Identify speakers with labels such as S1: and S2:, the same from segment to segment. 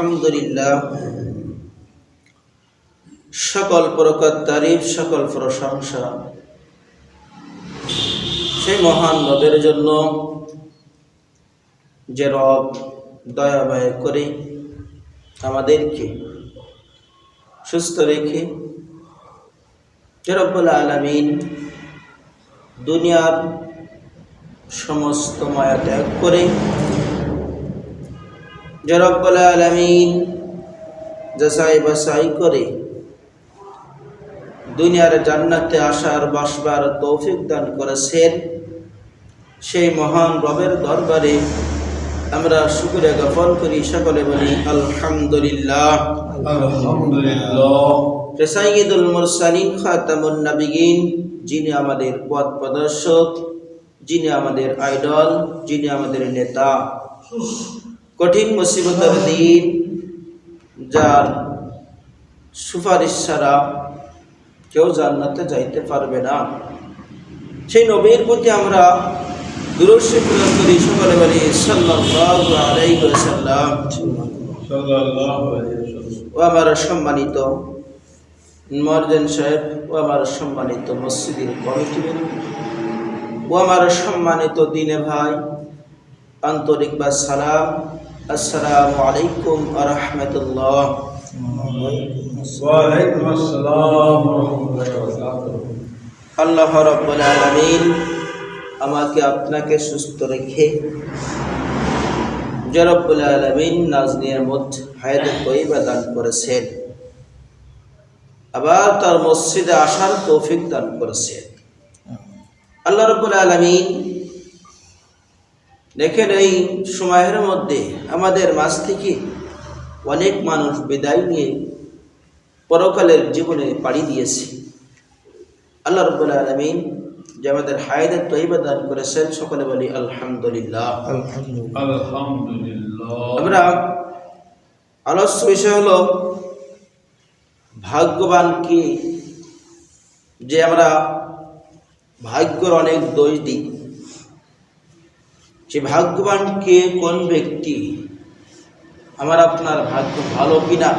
S1: আলহামদুলিল্লাহ, সকল প্রকার তারিফ, সকল প্রশংসা সেই মহান রবের জন্য যে রব দয়াময় করে আমাদেরকে সুস্থ রেখে, যে রব্বুল আলামিন দুনিয়ার সমস্ত মায়া ত্যাগ করে, যে রব্বুল আলামিন যাচাই বাছাই করে দুনিয়ার জান্নাতে আসার বসবার তৌফিক দান করেছেন, সেই মহান রবের দরবারে আমরা শুকরিয়া জ্ঞাপন করি। সকলে বলি আলহামদুলিল্লাহ।
S2: আলহামদুলিল্লাহ।
S1: সাইয়্যিদুল মুরসালিন খাতামুন নবিয়্যিন, যিনি আমাদের পথ প্রদর্শক, যিনি আমাদের আইডল, যিনি আমাদের নেতা, কঠিন মুসিবতের দিন যার সুপারিশ ছাড়া কেউ জান্নাতে যাইতে পারবে না, সেই নবীর প্রতি আমরা দুরূদ শরীফ করি। সকলে বলি সাল্লাল্লাহু আলাইহি ওয়াসাল্লাম।
S2: সাল্লাল্লাহু আলাইহি ওয়াসাল্লাম।
S1: ও আমার সম্মানিত মুয়াজ্জিন সাহেব, ও আমার সম্মানিত মসজিদের কমিটিবৃন্দ, ও আমার সম্মানিত দিনে ভাই, আন্তরিকভাবে সালাম, আসসালামু আলাইকুম ওয়া রাহমাতুল্লাহ।
S2: ওয়া আলাইকুম আসসালাম ওয়া রাহমাতুল্লাহি ওয়া বারাকাতুহু।
S1: আল্লাহ রাব্বুল আলামিন আমাকে আপনাকে সুস্থ রেখে, যে রব্বুল আলামিন নাজনিয়ার মধ্যে হায়াতে তয়্যিবা দান করেছেন, আবার তার মসজিদে আসার তৌফিক দান করেছেন। আল্লাহ রাব্বুল আলামিন দেখেন, এই সময়ের মধ্যে আমাদের মাঝ থেকে অনেক মানুষ বিদায় নিয়ে পরকালের জীবনে পাড়ি দিয়েছে। আল্লাহ রাব্বুল আলামিন যে আমাদের হায়াতে তয়্যিবা দান করেছেন, সকলে বলি আলহামদুলিল্লাহ।
S2: আলহামদুলিল্লাহ।
S1: আমরা আলোচ্য বিষয় হলো ভাগ্যবান কি, যে আমরা ভাগ্যের অনেক দোষ দিই। যে ভাগ্যবান কে, কোন ব্যক্তি, আমার আপনার ভাগ্য ভালো কিনা,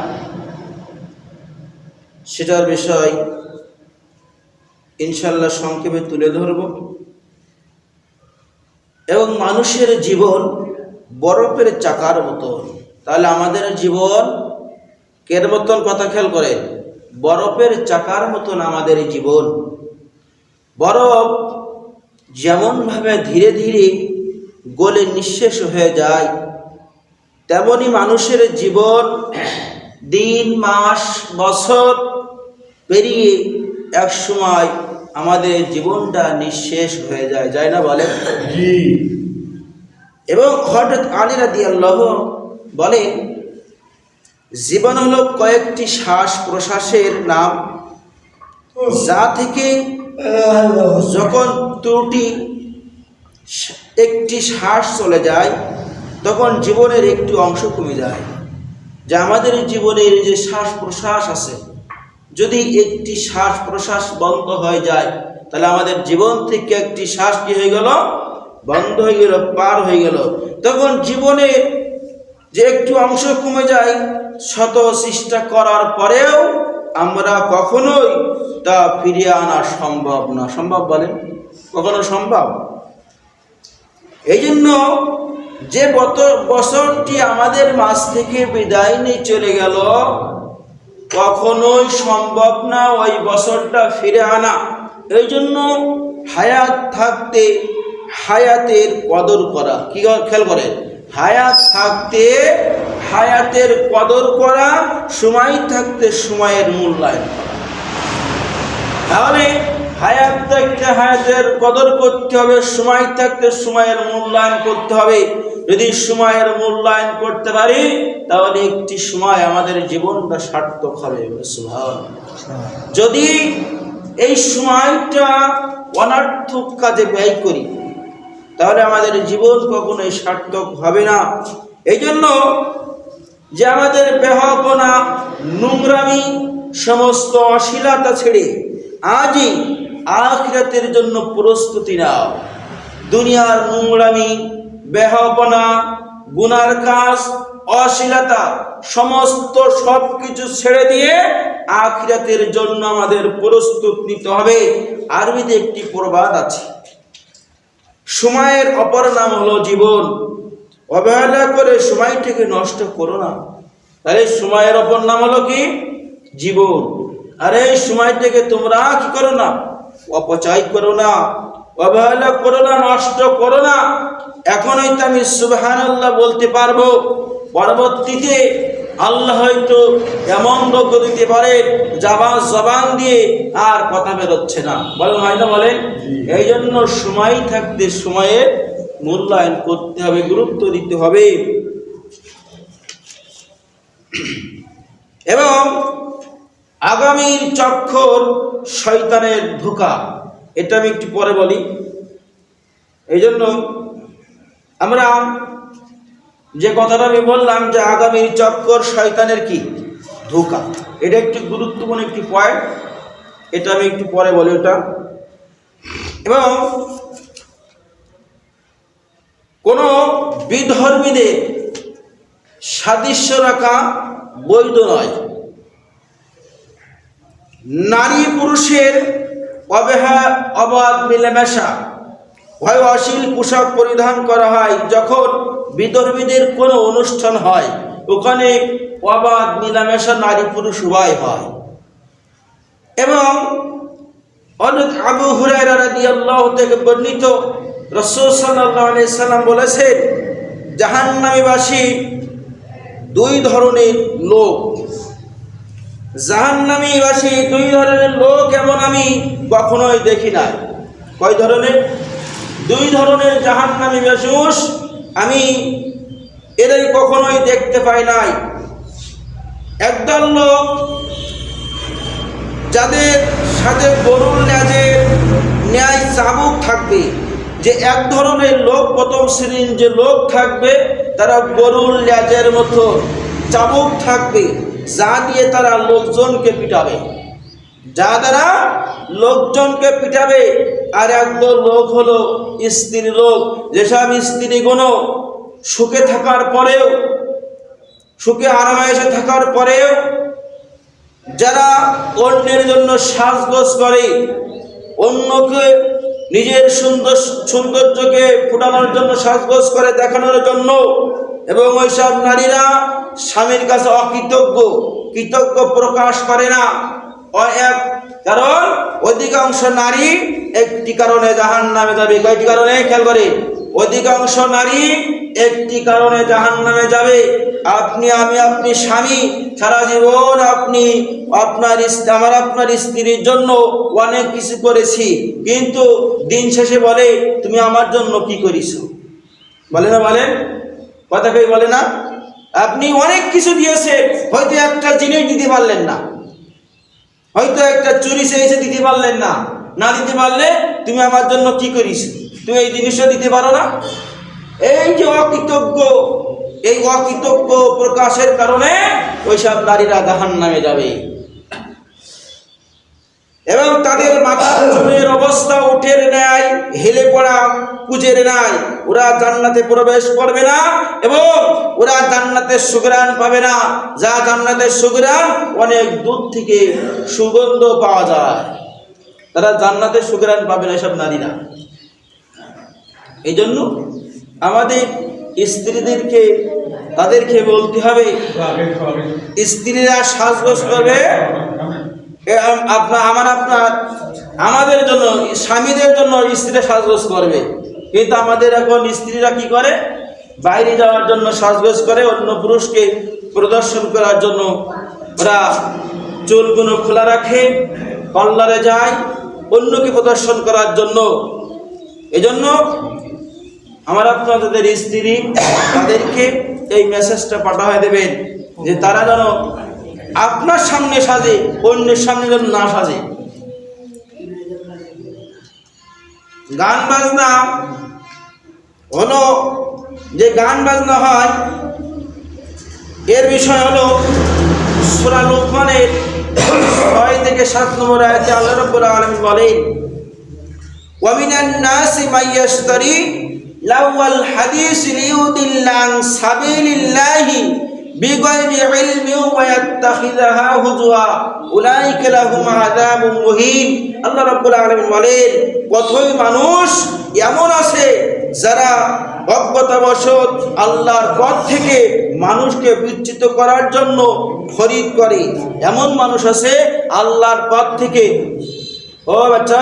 S1: সেটার বিষয় ইনশাল্লাহ সংক্ষেপে তুলে ধরব। এবং মানুষের জীবন বরফের চাকার মতন, তাহলে আমাদের জীবন কের মতন, কথা খেয়াল করে, বরফের চাকার মতন আমাদের জীবন। বরফ যেমনভাবে ধীরে ধীরে গলে নিঃশেষ হয়ে যায়, তেমনি মানুষের জীবন দিন, মাস, বছর পেরিয়ে এক সময় আমাদের জীবনটা নিঃশেষ হয়ে যায়, যায় না বলেন?
S2: জি।
S1: এবং হযরত আলী রাদিয়াল্লাহু বলেন, জীবন হলো কয়েকটি শ্বাস প্রশ্বাসের নাম, যা থেকে যখন ত্রুটি একটি শ্বাস চলে যায়, তখন জীবনের একটি অংশ কমে যায়। যে আমাদের জীবনের যে শ্বাস প্রশ্বাস আছে, যদি একটি শ্বাস প্রশ্বাস বন্ধ হয়ে যায়, তাহলে আমাদের জীবন থেকে একটি শ্বাস কি হয়ে গেল? বন্ধ হয়ে গেল, পার হয়ে গেল। তখন জীবনের যে একটু অংশ কমে যায়, শত চেষ্টা করার পরেও আমরা কখনোই তা ফিরিয়ে আনা সম্ভব না। সম্ভব বলেন? কখনো সম্ভব? এই জন্য যে বছরটি আমাদের মাঝ থেকে বিদায় নিয়ে চলে গেল, কখনোই সম্ভব না ওই বছরটা ফিরে আনা। এই জন্য হায়াত থাকতে হায়াতের কদর করা। কি খেয়াল করেন? হায়াত থাকতে হায়াতের কদর করা, সময় থাকতে সময়ের মূল্যায়ন করা। তাহলে হায়াত থাকতে হায়াতের কদর করতে হবে, সময় থাকতে সময়ের মূল্যায়ন করতে হবে। যদি সময়ের মূল্যায়ন করতে পারি, তাহলে একটি সময় আমাদের জীবনটা সার্থক হবে। যদি এই সময়টা অনর্থক কাজে ব্যয় করি, তাহলে আমাদের জীবন কখনোই সার্থক হবে না। এই জন্য যে আমাদের বেহাপনা, নোংরামি, সমস্ত অশ্লীলতা ছেড়ে আজই আখিরাতের জন্য প্রস্তুতি নাও। দুনিয়ার নোংরামি, বেহাপনা, গুনার কাজ অশ্লীলতা, সমস্ত সবকিছু ছেড়ে দিয়ে আখিরাতের জন্য আমাদের প্রস্তুত নিতে হবে। আরবিতে একটি প্রবাদ আছে, সময়ের অপর নাম হলো জীবন, অবহেলা করে সময়টাকে নষ্ট করো না। তাহলে সময়ের অপর নাম হলো কি? জীবন। আর এই সময়টাকে তোমরা কি করো না? অপচয় করো না, অবহেলা করো না, নষ্ট করো না। এখন হয়তো আমি সুবহানাল্লাহ বলতে পারবো, পরবর্তীতে আল্লাহ হয়তো এমন রোগ দিতে পারে জবান দিয়ে আর কথা বেরোচ্ছে না। বলেন হয় না? বলেন। এই জন্য সময় থাকতে সময়ের মূল্যায়ন করতে হবে, গুরুত্ব দিতে হবে। এবং আগামীর চক্কর শয়তানের ধোঁকা, এটা আমি একটু পরে বলি। এই জন্য আমরা যে কথাটা আমি বললাম যে আগামীর চক্কর শয়তানের কি? ধোঁকা, এটা একটি গুরুত্বপূর্ণ একটি পয়েন্ট, এটা আমি একটু পরে বলি ওটা। এবং কোন বিধর্মীদের সাদৃশ্য রাখা বৈধ নয়। নারী পুরুষের অবাধ মিলেমিশা হয়, অশ্লীল পোশাক পরিধান করা হয়। যখন বিধর্মীদের কোনো অনুষ্ঠান হয়, ওখানে অবাধ মিলামেশা নারী পুরুষ উভয় হয়। এবং আবু হুরায়রা রাদিয়াল্লাহু থেকে বর্ণিত, রাসূল সাল্লাল্লাহু আলাইহি সাল্লাম বলেছেন, জাহান্নামীবাসী দুই ধরনের লোক। জাহান্নামীবাসী দুই ধরনের লোক এমন আমি কখনোই দেখি নাই। কয় ধরনের? দুই ধরনের জাহান্নামী মানুষ আমি এদের কখনোই দেখতে পাই নাই। একদল লোক যাদের সাথে গরুর লেজের ন্যায় চাবুক থাকবে, যে এক ধরনের লোক, প্রথম শ্রেণীর যে লোক থাকবে তারা গরুর লেজের মতো চাবুক থাকবে, যা দিয়ে তারা লোকজনকে পিটাবে, যা দ্বারা লোকজনকে পিটাবে। আর একদল লোক হলো স্ত্রী লোক, যেসব স্ত্রীগুলো সুখে থাকার পরেও, সুখে আরামায়েশে থাকার পরেও যারা অন্যের জন্য সাজগোজ করে, অন্যকে নিজের সৌন্দর্যকে ফুটানোর জন্য সাজগোজ করে দেখানোর জন্য, এবং ওইসব নারীরা স্বামীর কাছে কৃতজ্ঞ প্রকাশ করে না। কারণ অধিকাংশ নারী একটি কারণে জাহান্নামে যাবে। কয়টি কারণে? খেয়াল করে। অধিকাংশ নারী একটি কারণে জাহান্নামে যাবে। আপনি স্বামী, সারা জীবন আপনার স্ত্রীর জন্য অনেক কিছু করেছি, কিন্তু দিন শেষে বলে তুমি আমার জন্য কি করেছো? বলে না? বলেন কথা কই? বলে না? আপনি অনেক কিছু দিয়েছে, হয়তো একটা জিনিস দিতে পারলেন না, হয়তো একটা চুরি চেয়েছে দিতে পারলেন না, না দিতে পারলে তুমি আমার জন্য কি করিস? তুমি এই জিনিসটা দিতে পারো না। এই যে এই অকৃতজ্ঞ প্রকাশের কারণে ওইসব নারীরা জাহান্নামে যাবে। এবং তাদের মাথার চুলের অবস্থা উঠের ন্যায় হেলে পড়া কুজের ন্যায়। ওরা জান্নাতে প্রবেশ করবে না এবং ওরা জান্নাতের সুঘ্রাণ পাবে না। যা জান্নাতের সুঘ্রাণ অনেক দূর থেকে সুগন্ধ পাওয়া যায়, তারা জান্নাতের সুঘ্রাণ পাবে না এসব নারীরা। এই জন্য আমাদের স্ত্রীদেরকে তাদেরকে বলতে হবে, স্ত্রীরা সাজগোজ করবে আমাদের জন্য, স্বামীদের জন্য স্ত্রীরা সাজগোজ করবে। কিন্তু আমাদের এখন স্ত্রীরা কি করে? বাইরে যাওয়ার জন্য সাজগোজ করে, অন্য পুরুষকে প্রদর্শন করার জন্য ওরা চুলগুলো খোলা রাখে, পার্লারে যায় অন্যকে প্রদর্শন করার জন্য। এজন্য আপনাদের স্ত্রী তাদেরকে এই মেসেজটা পাঠিয়ে দেবেন যে তারা যেন আপনার সামনে সাজে, অন্যের সামনে যেন না সাজে। গান বাজনা হলো, যে গান বাজনা হয় এর বিষয় হলো সূরা লুকমানের 6 থেকে 7 নম্বর আয়াতে আল্লাহ রাব্বুল আলামিন বলেন, ওয়া মিনান নাসি মাইয়াশতারি লাওয়াল হাদিস লিউদিল্লা আন সাবিলিল্লাহি বিগাইরি ইলমি ওয়া ইয়াত্তাখিযাহা হুজুয়া উলাইকা লাহুম আযাবুম মুহিন। আল্লাহ রাব্বুল আলামিন বলেন, কতই মানুষ এমন আছে যারা অজ্ঞতাবশত আল্লাহর পথ থেকে মানুষকে বিচ্যুত করার জন্য খরিদ করে। এমন মানুষ আছে আল্লাহর পথ থেকে, ও বাচ্চা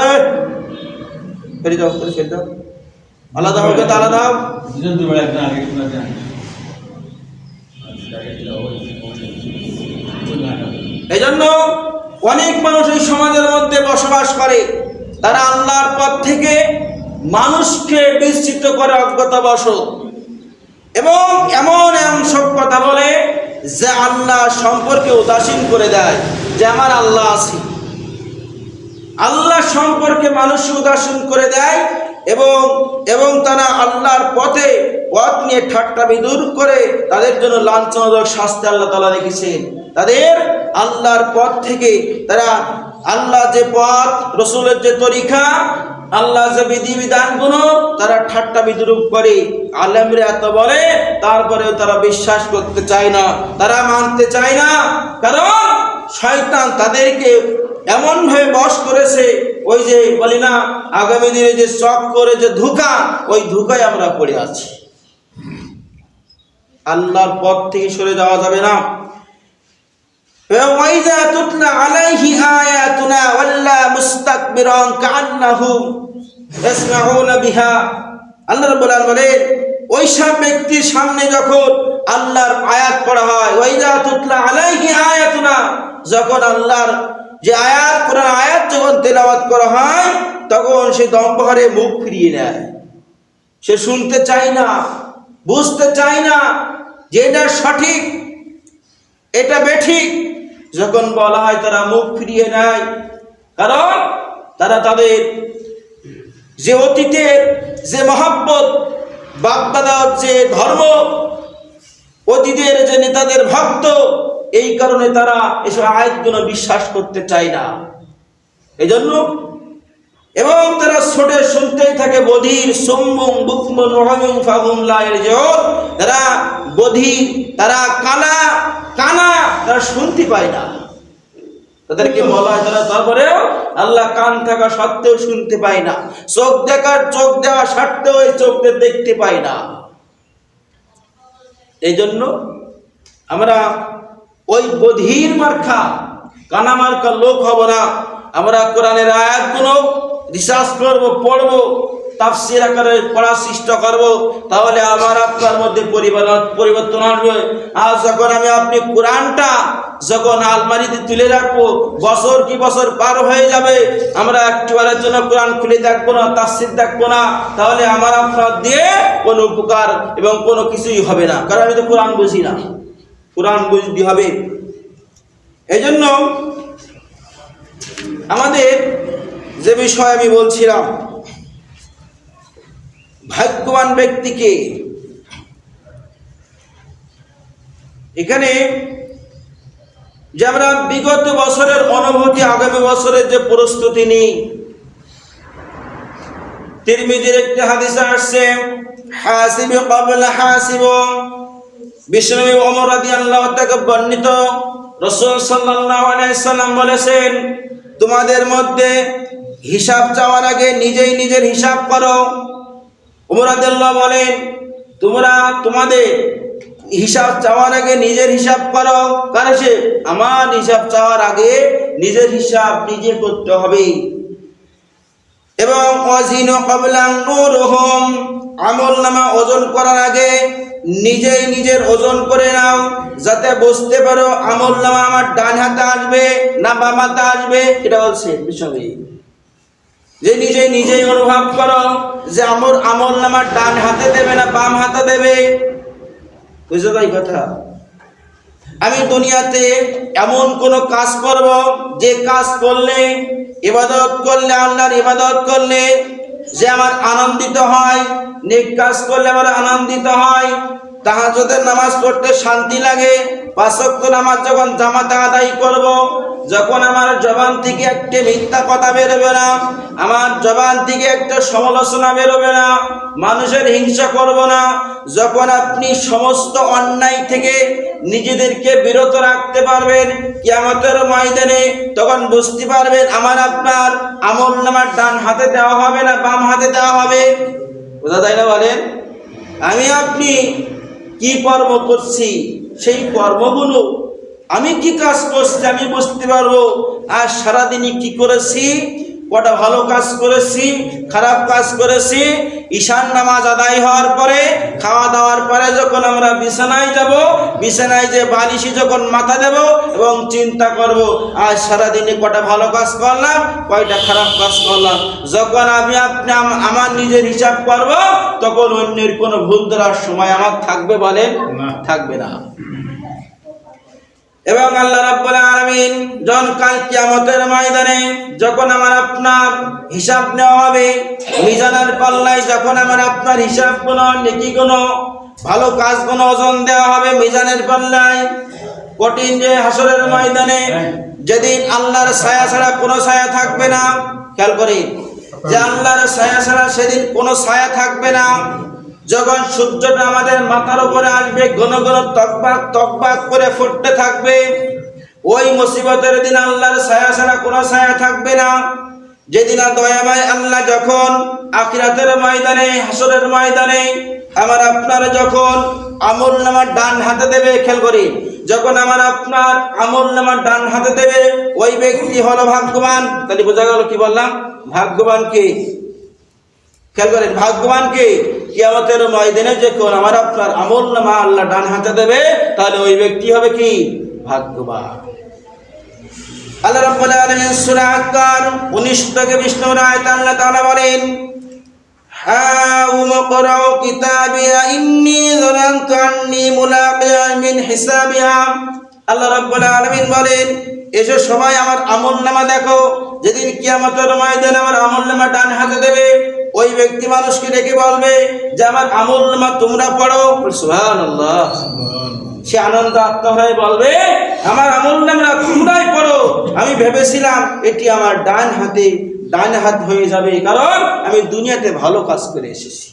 S1: ফেলে দাও, ফেলে দাও, আলাদা হবে তো আলাদা। এই জন্য অনেক মানুষ এই সমাজের মধ্যে বসবাস করে, তারা আল্লাহর পথ থেকে মানুষকে বিচ্যুত করে অজ্ঞতাবশত, এবং এমন সব কথা বলে যে আল্লাহ সম্পর্কে উদাসীন করে দেয়, যে আমার আল্লাহ আছে। আল্লাহ সম্পর্কে মানুষ উদাসীন করে দেয় এবং তারা আল্লাহর পথ নিয়ে ঠাট্টা বিদ্রূপ করে, তাদের জন্য লাঞ্ছনাজনক শাস্তি আল্লাহ তাআলা রেখেছেন। তাদের আল্লাহর পথ থেকে তারা আল্লাহ যে পথ, রসুলের যে তরিকা, আল্লাহ যে বিধিবিধানগুলো তারা ঠাট্টা বিদ্রূপ করে। আলেমরা এত বলে, তারপরেও তারা বিশ্বাস করতে চায় না, তারা মানতে চায় না, কারণ শয়তান তাদেরকে এমন ভাবে বশ করেছে, ওই যে বলি না আগামী দিনে যে চক করে যে ধোঁকা, ওই ধোঁকায় আমরা পড়ে আছি। আল্লাহর পথ থেকে সরে যাওয়া যাবে না। وَإِذَا تُتْلَى عَلَيْهِ آيَاتُنَا وَلَّى مُسْتَكْبِرًا كَأَنَّهُ يَسْمَعُونَ بِهَا। আল্লাহ রাব্বুল আলামিন বলেন, ওই সব ব্যক্তির সামনে যখন আল্লাহর আয়াত পড়া হয়, وَإِذَا تُتْلَى عَلَيْهِ آيَاتُنَا, যখন আল্লাহর যে আয়াত, কোরআন আয়াত যখন তেলাওয়াত করা হয়, তখন সে দম্ভরে মুখ ফিরিয়ে নেয়। সে শুনতে চায় না, বুঝতে চায় না যে এটা সঠিক, এটা বেঠিক। যখন বলা হয় তারা মুখ ফিরিয়ে নেয়, কারণ তারা তাদের যে অতীতের যে মহব্বত, বাপদাদার যে ধর্ম, অতীতের যে নেতাদের ভক্ত, এই কারণে তারা এসব আয়াতগুলো বিশ্বাস করতে চায় না। এজন্য এবং তারা ছোটে শুনতেই থাকে, বধির সুম্মুম বুকমুন ওয়াহুম ফাহুম লা ইয়ারজিউন, তারা বধির, তারা কানা, তারা শুনতে পায় না। তাদেরকে বলা হয় তারা তারপরেও আল্লাহ কান থাকা সত্ত্বেও শুনতে পায় না, চোখ দেওয়া সত্ত্বেও এই চোখে দেখতে পায় না। এই জন্য আমরা ওই বধির মার্কা, কানা মার্কা লোক হব না। আমরা কোরআনের আয়াতগুলো রিসার্চ করবো, পড়বো, তাফসীর আকারে পড়ার চেষ্টা করবো, তাহলে আমার আপনার মধ্যে পরিবর্তন আসবে। আর যখন আপনি কোরআনটা যখন আলমারিতে তুলে রাখবো, বছর কি বছর পার হয়ে যাবে, আমরা একটিবারের জন্য কোরআন খুলে দেখবো না, তাফসীর দেখবো না, তাহলে আমার আপনার দিয়ে কোনো উপকার এবং কোনো কিছুই হবে না, কারণ আমি তো কোরআন বুঝি না। কোরআন বুঝতে হবে। এই জন্য আমাদের যে বিষয় আমি বলছিলাম, ভাগ্যবান ব্যক্তিকে, এখানে যে আমরা বিগত বছরের অনুভূতি, আগামী বছরের যে প্রস্তুতি নিই। তিরমিজির একটি হাদিসে আসছে, হাসিবু ক্বাবলা হাসিবু, বিশ্বনবী ওমর রাদিয়াল্লাহু তাআলা বর্ণিত, রাসূল সাল্লাল্লাহু আলাইহি সাল্লাম বলেছেন, তোমাদের মধ্যে হিসাব চাওয়ার আগে নিজেই নিজের হিসাব করো। ওমর রাদিয়াল্লাহু বলেন, তোমরা তোমাদের হিসাব চাওয়ার আগে নিজের হিসাব করো। কারণ সে আমার হিসাব চাওয়ার আগে নিজের হিসাব নিজে করতে হবে। এবং ওয়াজিনু ক্বাবলা নুরুহুম, আমলনামা ওজন করার আগে নিজেই নিজের ওজন করে নাও, যাতে বুঝতে পারো আমলনামা আমার ডান হাতে আসবে না বাম হাতে আসবে। এটা বলছে বিষয়, যে নিজেই অনুভব করো যে আমার আমলনামা ডান হাতে দেবে না বাম হাতে দেবে। বুঝতে পাই কথা? আমি দুনিয়াতে এমন কোন কাজ করব, যে কাজ করলে, ইবাদত করলে, আল্লাহর ইবাদত করলে যে আমার আনন্দিত হয়, নেক কাজ করলে আমার আনন্দিত হয়, তাহাজ্জুদের নামাজ পড়তে শান্তি লাগে, পাঁচ ওয়াক্ত নামাজ যখন জামাতে আদায় করব, যখন আমার জবান থেকে একটা মিথ্যা কথা বেরোবে না, আমার জবান থেকে একটা সমালোচনা বেরোবে না, মানুষের হিংসা করব না, যখন আপনি সমস্ত অন্যায় থেকে নিজেদেরকে বিরত রাখতে পারবেন কিয়ামতের ময়দানে, তখন বুঝতে পারবেন আমার আপনার আমলনামার ডান হাতে দেওয়া হবে না বাম হাতে দেওয়া হবে। বোঝা যায় না বলেন? আমি আপনি কি কর্ম করছি, সেই কর্মগুলো আমি কি কাজ করছি আমি বুঝতে পারবো। আর সারাদিনই কি করেছি, কটা ভালো কাজ করেছি, খারাপ কাজ করেছি। ঈশান নামাজ আদায় হওয়ার পরে, খাওয়া দাওয়ার পরে যখন আমরা বিছানায় যাব, বিছানায় যে বালিশে যখন মাথা দেব এবং চিন্তা করব আজ সারাদিনে কটা ভালো কাজ করলাম, কয়টা খারাপ কাজ করলাম। যখন আমি আপনি আমার নিজের হিসাব করব, তখন অন্যের কোনো ভুল ধরার সময় আমার থাকবে বলেন? থাকবে না। এবং আল্লাহ রাব্বুল আলামিন যখন কাল কিয়ামতের ময়দানে যখন আমার আপনার হিসাব নেওয়া হবে, মিজানের পাল্লায় যখন আমার আপনার হিসাব গুলো, নেকি গুলো, ভালো কাজ গুলো ওজন দেওয়া হবে মিজানের পাল্লায়, কঠিন যে হাসরের ময়দানে, যেদিন আল্লাহর ছায়া ছাড়া কোনো ছায়া থাকবে না। খেয়াল করি যে আল্লাহর ছায়া ছাড়া সেদিন কোনো ছায়া থাকবে না। যখন সূর্যটা আমাদের মাথার উপরে আসবে, ঘন ঘন তকবাক তকবাক করে ফুটতে থাকবে, ওই মুসিবতের দিন আল্লাহর ছায়া ছাড়া কোনো ছায়া থাকবে না। যেদিন দয়াময় আল্লাহ যখন আখিরাতের ময়দানে, হাসরের ময়দানে আমার আপনার যখন আমলনামা ডান হাতে দেবে, খেয়াল করি, যখন আমার আপনার আমলনামা ডান হাতে দেবে, ওই ব্যক্তি হলো ভাগ্যবান। তাহলে বোঝা গেল কি বললাম? ভাগ্যবান কে? খেয়াল করেন, ভাগ্যবান কে? কিয়ামতের ময়দানে যখন আমার আপনার আমলনামা আল্লাহ ডান হাতে দেবে, তাহলে ওই ব্যক্তি হবে কি? ভাগ্যবান। আল্লাহ রাব্বুল আলামিন সূরা আকার 19 থেকে 20 নম্বর আয়াতে আল্লাহ তাআলা বলেন, হাউম করাও কিতাবিয়া ইন্নী যানানতু আন্নী মুলাকিয়া মিন হিসাবিয়া। আল্লাহ রাব্বুল আলামিন বলেন, এসো সবাই আমার আমলনামা দেখো। যেদিন কিয়ামতের ময়দানে আমার আমলনামা ডান হাতে দেবে, ওই ব্যক্তি মানুষকে ডেকে বলবে যে আমার আমলনামা তোমরা পড়ো। সুবহানাল্লাহ। সে আনন্দ আত্মহারায় বলবে আমার আমলনামা তোমরাই পড়ো, আমি ভেবেছিলাম এটি আমার ডান হাত হয়ে যাবে, কারণ আমি দুনিয়াতে ভালো কাজ করে এসেছি।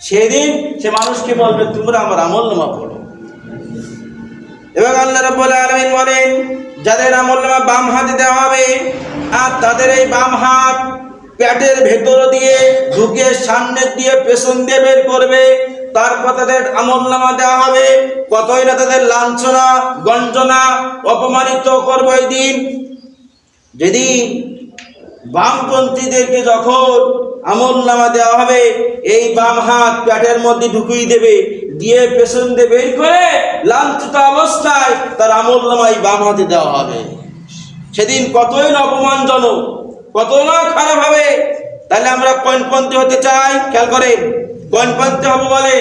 S1: সেদিন সে মানুষকে বলবে তোমরা আমার আমলনামা পড়ো। এবং আল্লাহ রাব্বুল আলামিন বলেন, যাদের আমলনামা বাম হাতে দেওয়া হবে আর তাদের এই বাম হাত পেটের ভেতর দিয়ে ঢুকে সামনে দিয়ে পেছন দিয়ে বের করবে, তারপর তাদের আমলনামা দেওয়া হবে। কতই না তাদের লাঞ্ছনা গঞ্জনা অপমানিত করবে ওই দিন। যেদিন বামপন্থীদেরকে যখন আমলনামা দেওয়া হবে, এই বাম হাত পেটের মধ্যে ঢুকিয়ে দেবে, দিয়ে পেছন দিয়ে বের করে লাঞ্ছিত অবস্থায় তার আমলনামা এই বাম হাতে দেওয়া হবে। সেদিন কতই না অপমানজনক, কত না খারাপ হবে। তাহলে আমরা কোনপন্থী হতে চাই? খেয়াল করেন, কোনপন্থী হবো বলে?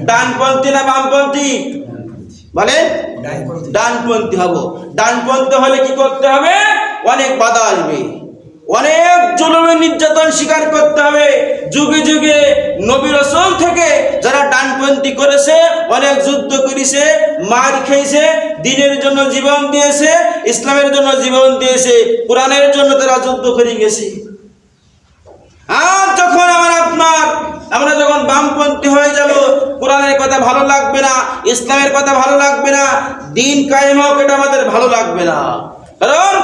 S1: ডানপন্থী না বামপন্থী? বলে ডানপন্থী হব। ডানপন্থী হলে কি করতে হবে? অনেক বাধা আসবে, অনেক জুলুমের নির্যাতন স্বীকার করতে হবে। যুগে যুগে নবী রাসূল থেকে যারা ডানপন্থী করেছে, অনেক যুদ্ধ করেছে, মার খেয়েছে, দ্বীনের জন্য জীবন দিয়েছে, ইসলামের জন্য জীবন দিয়েছে, কোরআনের জন্য তারা যুদ্ধ করে গেছে। আর যখন আমরা যখন বামপন্থী হয়ে যাব, কোরআনের কথা ভালো লাগবে না, ইসলামের কথা ভালো লাগবে না, দ্বীন কায়েম হোক এটা আমাদের ভালো লাগবে না। কারণ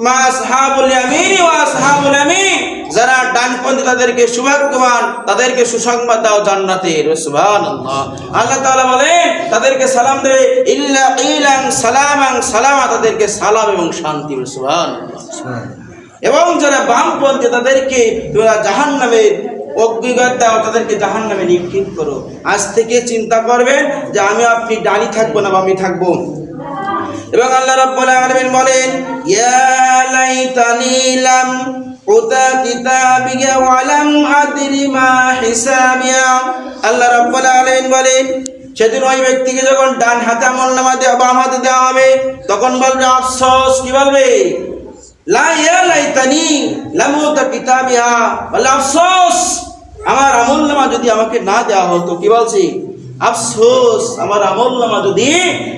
S1: মা আসহাবুল ইয়ামিন ওয়া আসহাবুল ইয়ামিন, যারা ডানপন্থী তাদেরকে সৌভাগ্যবান, তাদেরকে সুসংবাদ দাও জান্নাতের। সুবহানাল্লাহ। আল্লাহ তাআলা বলেন তাদেরকে সালাম দেবে, ইল্লা কিলান সালামান সালামা, তাদেরকে সালাম এবং শান্তি। সুবহানাল্লাহ। এবং যারা বামপন্থী তাদেরকে তোমরা জাহান্নামের অগ্নিগত দাও, তাদেরকে জাহান্নামে নিক্ষেপ করো। আজ থেকে চিন্তা করবেন যে আমি আপনি ডানি থাকবো না বামে থাকবো। এবং আল্লাহ রাব্বুল আলামিন বলেন, ইয়া লাইতানি লাম উতা কিতাবিয়া ওয়া লাম আদরি মা হিসাবিয়া। আল্লাহ রাব্বুল আলামিন বলেন, সেদিন ওই ব্যক্তিকে যখন ডান হাতে আমলনামা দেওয়া, বাম হাতে দেওয়া হবে, তখন বলবে আফসোস। কি বলবে? লা ইয়া লাইতানি লাম উতা কিতাবিয়া, বলে আফসোস আমার আমলনামা যদি আমাকে না দেওয়া হতো। কি বলছি? আফসোস, আমার আমলনামা যদি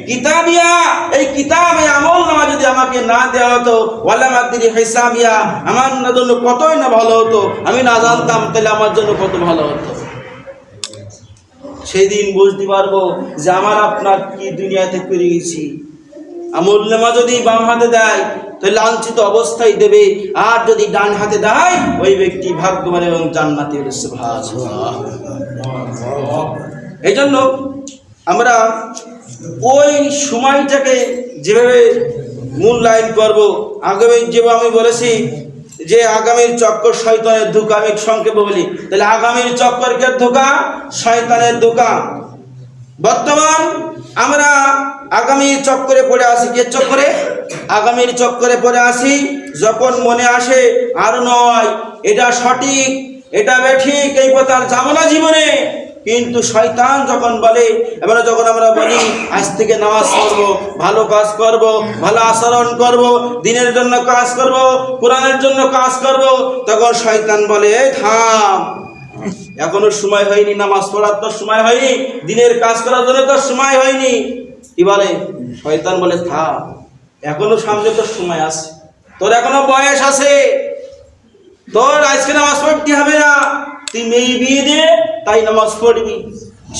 S1: কিতাবিয়া, এই কিতাবে আমলনামা যদি আমাকে না দেওয়া হতো, ওয়ালা মাদরি হিসাবিয়া, আমার জন্য কতই না ভালো হতো। আমি না জানতাম তাহলে আমার জন্য কত ভালো হতো। সেই দিন বুঝতে পারবো যে আমার আপনার কি দুনিয়াতে করে গেছি। আমলনামা যদি বাম হাতে দেয় তাহলে লাঞ্ছিত অবস্থায় দেবে, আর যদি ডান হাতে দেয় ওই ব্যক্তি ভাগ্যবান এবং জান্নাতি হবে। সুবহানাল্লাহ। এই জন্য আমরা ওই সময়টাকে যেভাবে মূল্যায়ন করব, আগামী যেভাবে আমি বলেছি যে আগামীর চক্কর শয়তানের ধোঁকা, আমি সংক্ষেপে বলি তাহলে আগামীর চক্করকে ধোঁকা, শয়তানের ধোঁকা। বর্তমান আমরা আগামীর চক্করে পড়ে আসি। কে চক্করে? আগামীর চক্করে পড়ে আসি। যখন মনে আসে আর নয়, এটা সঠিক, এটা বেঠিক, এই পথে আর যাবো না জীবনে, কিন্তু শয়তান যখন বলে, এবারে যখন আমরা বলি আজ থেকে নামাজ পড়ব, ভালো কাজ করব, ভালো আচরণ করব, দিনের জন্য কাজ করব, কোরআনের জন্য কাজ করব, তখন শয়তান বলে এই থাম, এখনো সময় হয়নি, নামাজ পড়ার তো সময় হয়নি, দিনের কাজ করার জন্য তো সময় হয়নি। কি বলে শয়তান? বলে থাম, এখনো সামনে তোর সময় আছে, তোর এখনো বয়স আছে, তোর আজকে নামাজ পড়তে হবে না, তুই মেয়ে বিয়ে দে তাই নামাজ পড়বি,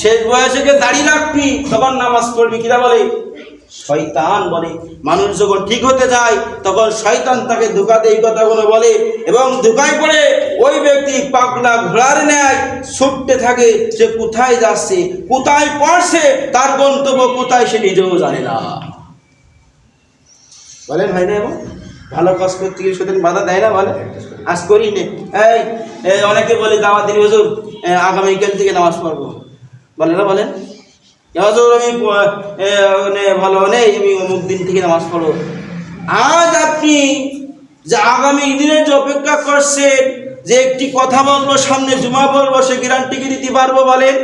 S1: শেষ বয়সে গিয়ে দাঁড়িয়ে রাখবি তখন নামাজ পড়বি। কিরা বলে? শয়তান বলে। মানুষ যখন ঠিক হতে যায় তখন শয়তান তাকে ধোঁকা দেয়, এই কথাগুলো বলে, এবং ধোঁকায় পড়ে ওই ব্যক্তি পাগলা ঘোড়ার ন্যায় ছুটতে থাকে। সে কোথায় যাচ্ছে, কোথায় পড়ছে, তার গন্তব্য কোথায় সে নিজেও জানে না। বলেন হয় না? এবং ভালো কাজ করতে গিয়ে সেদিন বাধা দেয় না? বলে আজ করি নে। এই অনেকে বলে দাওয়াত দিন হুজুর আগামীকাল থেকে নামাজ পড়বো, বলে না? বলেন হুজুর আমি ভালো নেই, আমি অমুক দিন থেকে নামাজ পড়ো। আজ আপনি যে আগামী দিনে যে অপেক্ষা করছেন যে একটি কথা বলবো, সামনে জুমা বলবো, সে গ্যারান্টি কি দিতে পারবো? বলেন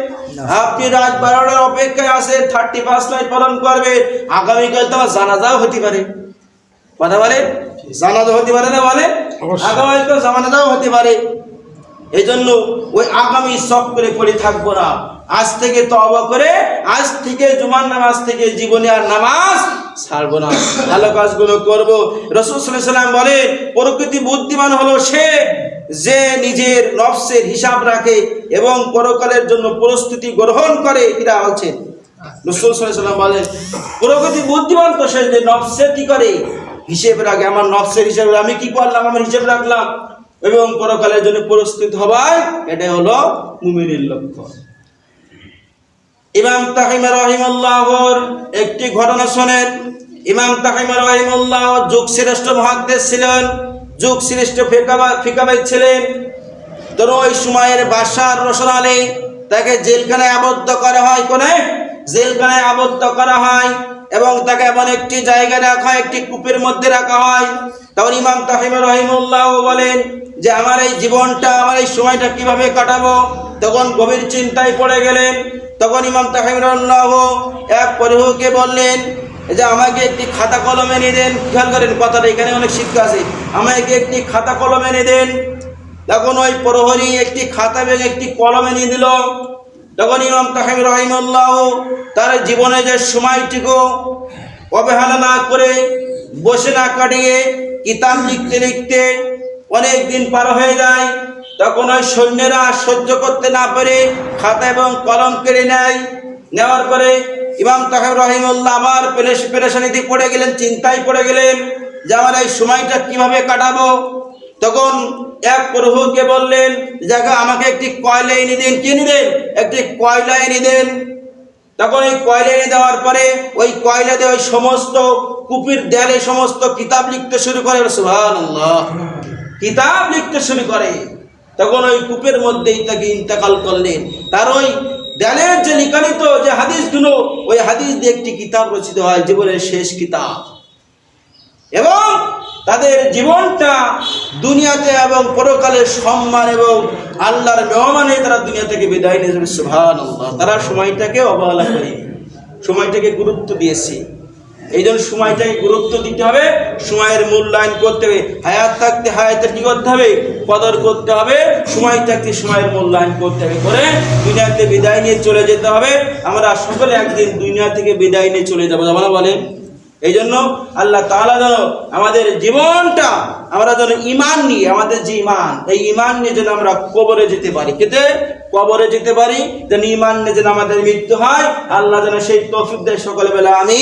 S1: আপনি রাত 12টার অপেক্ষায় আছে, 35 নাইট পালন করবে, আগামীকাল তোমার জানাজাও হতে পারে। কথা বলে জানাজা হতে পারে না? বলে আগামীকাল জানাজাও হতে পারে। এই জন্য ওই আগামী চক্করে পড়ে থাকবো না। আজ থেকে তওবা করে, আজ থেকে জুমার নামাজ থেকে জীবনে আর নামাজ ছাড়বো না, ভালো কাজগুলো করব। রাসূল সাল্লাল্লাহু আলাইহি ওয়াসাল্লাম বলেন প্রকৃতি বুদ্ধিমান হলো সে যে নিজের নফসের হিসাব রাখে এবং পরকালের জন্য প্রস্তুতি গ্রহণ করে। কিরা বলছেন? রাসূল সাল্লাল্লাহু আলাইহি ওয়াসাল্লাম বলেন প্রকৃতি বুদ্ধিমান তো সে যে নফসের কি করে, হিসেব রাখে। আমার নফসের হিসেবে আমি কি করলাম, আমার হিসেব রাখলাম, এবং পরকালের জন্য প্রস্তুত হওয়ায়, এটাই হলো মুমিনের লক্ষ্য। ইমাম তাহিমা রাহিমাহুল্লাহর একটি ঘটনা শোনেন। ইমাম তাহিমা রাহিমাহুল্লাহ যুগ শ্রেষ্ঠ মুহাদ্দিস ছিলেন, যুগ শ্রেষ্ঠ ফিকাহবিদ ছিলেন। তো ওই সময়ের বাদশাহ রসুল আলী তাকে জেলখানায় আবদ্ধ করা হয়। কোনে? জেলখানায় আবদ্ধ করা হয়, এবং তাকে এমন একটি জায়গায় রাখা হয়, একটি কূপের মধ্যে রাখা হয়। তখন ইমাম তাহিমা রাহিমাহুল্লাহ বলেন যে আমার এই জীবনটা, আমার এই সময়টা কিভাবে কাটাবো? তখন গভীর চিন্তায় পড়ে গেলেন। তখন ইমাম তাহিমা রাহিমাহুল্লাহ এক পরিহুকে বললেন যে আমাকে একটি খাতা কলম এনে দেন। খেয়াল করেন কথাটা, এখানে অনেক শিক্ষা আছে। আমাকে একটি খাতা কলম এনে দেন। তখন ওই প্রহরী একটি খাতা এবং একটি কলম এনে দিল। তখন ইমাম তাহিমা রাহিমাহুল্লাহ তার জীবনে যে সময়টুকু অবহেলা না করে, বসে না কাটিয়ে, কিতাব লিখতে লিখতে অনেক দিন পার হয়ে যায়। তখন ওই সৈন্যরা সহ্য করতে না পেরে খাতা এবং কলম কেড়ে নেয়। নেওয়ার পরে ইমাম তাহিমা রাহিমাহুল্লাহ আবার পেরেশানিতে পড়ে গেলেন, চিন্তায় পড়ে গেলেন যে আমার এই সময়টা কিভাবে কাটাবো। তখন এক প্রভুকে বললেন জায়গা আমাকে একটি কয়লা এনে দেন। কি এনে দেন? একটি কয়লা এনে দেন। তখন ওই কয়লা এনে দেওয়ার পরে ওই কয়লা দিয়ে ওই সমস্ত কূপের দেয়ালে সমস্ত কিতাব লিখতে শুরু করে। সুবহানাল্লাহ, কিতাব লিখতে শুরু করে। তখন ওই কূপের মধ্যেই তাকে ইন্তেকাল করলেন। তার ওই দেয়ালের যে লিখিত যে হাদিসগুলো, ওই হাদিস দিয়ে একটি কিতাব রচিত হয়, জীবনের শেষ কিতাব। এবং তাদের জীবনটা দুনিয়াতে এবং পরকালের সম্মান এবং আল্লাহর মেহমানে তারা দুনিয়া থেকে বিদায় নিয়ে যাবে। সুবহানাল্লাহ, তারা সময়টাকে অবহেলা করেনি, সময়টাকে গুরুত্ব দিয়েছে। এই জন্য সময়টাকে গুরুত্ব দিতে হবে, সময়ের মূল্যায়ন করতে হবে। হায়াত থাকতে হায়াতের কি করতে হবে? কদর করতে হবে। সময় থাকতে সময়ের মূল্যায়ন করতে হবে, করে দুনিয়াতে বিদায় নিয়ে চলে যেতে হবে। আমরা সকলে একদিন দুনিয়া থেকে বিদায় নিয়ে চলে যাবো, আমরা বলেন। এই জন্য আল্লাহ তাআলা যেন আমাদের জীবনটা আমরা যেন ঈমান নিয়ে, আমাদের যে ঈমান, এই ঈমান নিয়ে যেন আমরা কবরে যেতে পারি। কবরে যেতে পারি যেন ঈমান নিয়ে যেন আমাদের মৃত্যু হয়। আল্লাহ যেন সেই তৌফিক দেয় সকলে বেলা। আমি